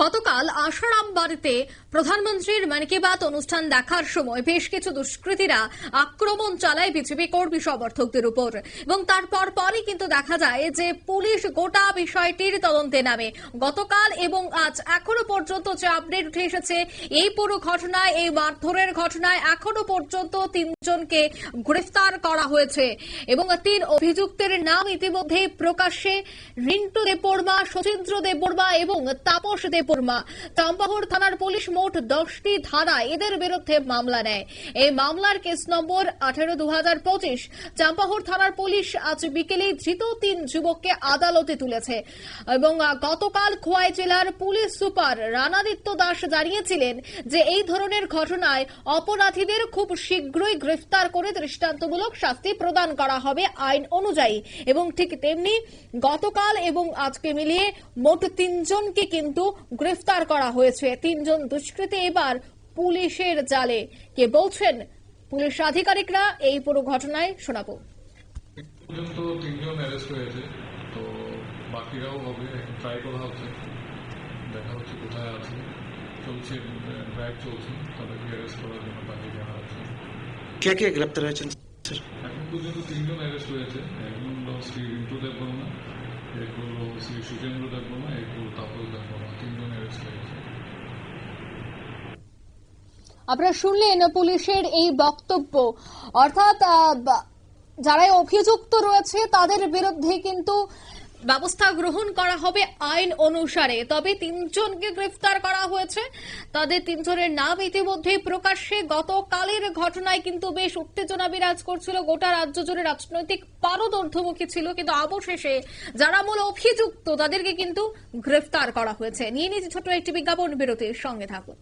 গতকাল আশারাম বাড়িতে প্রধানমন্ত্রীর মন কি বাত অনুষ্ঠান দেখার সময় বেশ কিছু দুষ্কৃতীরা আক্রমণ চালায় বিজেপি কর্মী সমর্থকদের উপর এবং তারপর পরই কিন্তু দেখা যায় যে পুলিশ গোটা বিষয়টির তদন্তে নামে। গতকাল এবং আজ এখনো পর্যন্ত যে আপডেট উঠে এসেছে, এই পুরো ঘটনায়, এই মারধরের ঘটনায় এখনো পর্যন্ত ৩ জনকে গ্রেফতার করা হয়েছে এবং ৩ অভিযুক্তের নাম ইতিমধ্যেই প্রকাশ্যে। রিন্টু দেববর্মা, শচীন্দ্র দেববর্মা এবং তাপস দেববর্মা। চাম্পাহর থানার পুলিশ মোট 10টি ধারায় এদের বিরুদ্ধে মামলা নেয়। এই মামলার কেস নম্বর 18/2025। চাম্পাহর থানার পুলিশ আজ বিকেলে ধৃত 3 যুবককে আদালতে তুলেছে এবং গতকাল খোয়াই জেলার পুলিশ সুপার রানাদিত্য দাস জানিয়েছিলেন যে এই ধরনের ঘটনায় অপরাধীদের খুব শীঘ্রই গ্রেফতার করে দৃষ্টান্তমূলক শাস্তি প্রদান করা হবে আইন অনুযায়ী। এবং ঠিক তেমনি গতকাল এবং আজকে মিলিয়ে মোট 3 জনকে কিন্তু গ্রেফতার করা হয়েছে। 3 জন দুষ্কৃতী এবার পুলিশের জালে। কে বলছেন পুলিশ আধিকারিকরা, এই পুরো ঘটনায় শোনাবো। পর্যন্ত 3 জন অ্যারেস্ট হয়েছে, তো বাকিরাও হবে, ট্রাই করা হচ্ছে, দেখা হচ্ছে কোথায় আছে, চলছে, ড্রাইভ চলছে, তাদেরকে অ্যারেস্ট করার জন্য বাকি যারা আছে। কে কে গ্রেপ্তার হয়েছেন স্যার? এখন পর্যন্ত 3 জন অ্যারেস্ট হয়েছে। একজন হলো শ্রী রিন্টু দেববর্মা, এক হলো শ্রী সুচেন্দ্র দেববর্মা, এক হলো তাপস দেববর্মা। 3 জন অ্যারেস্ট হয়েছে। আপনারা শুনলেন পুলিশের এই বক্তব্য, অর্থাৎ যারা অভিযুক্ত রয়েছে তাদের বিরুদ্ধে কিন্তু ব্যবস্থা গ্রহণ করা হবে আইন অনুসারে। তবে 3 জনকে গ্রেফতার করা হয়েছে, তাদের 3 জনের নাম ইতিমধ্যেই প্রকাশ্যে। গতকালের ঘটনায় কিন্তু বেশ উত্তেজনা বিরাজ করছিল, গোটা রাজ্য জুড়ে রাজনৈতিক পারদ ঊর্ধ্বমুখী ছিল, কিন্তু অবশেষে যারা মূল অভিযুক্ত তাদেরকে কিন্তু গ্রেফতার করা হয়েছে। নিয়ে নিয়েছি ছোট্ট একটি বিজ্ঞাপন বিরতির সঙ্গে থাকুন।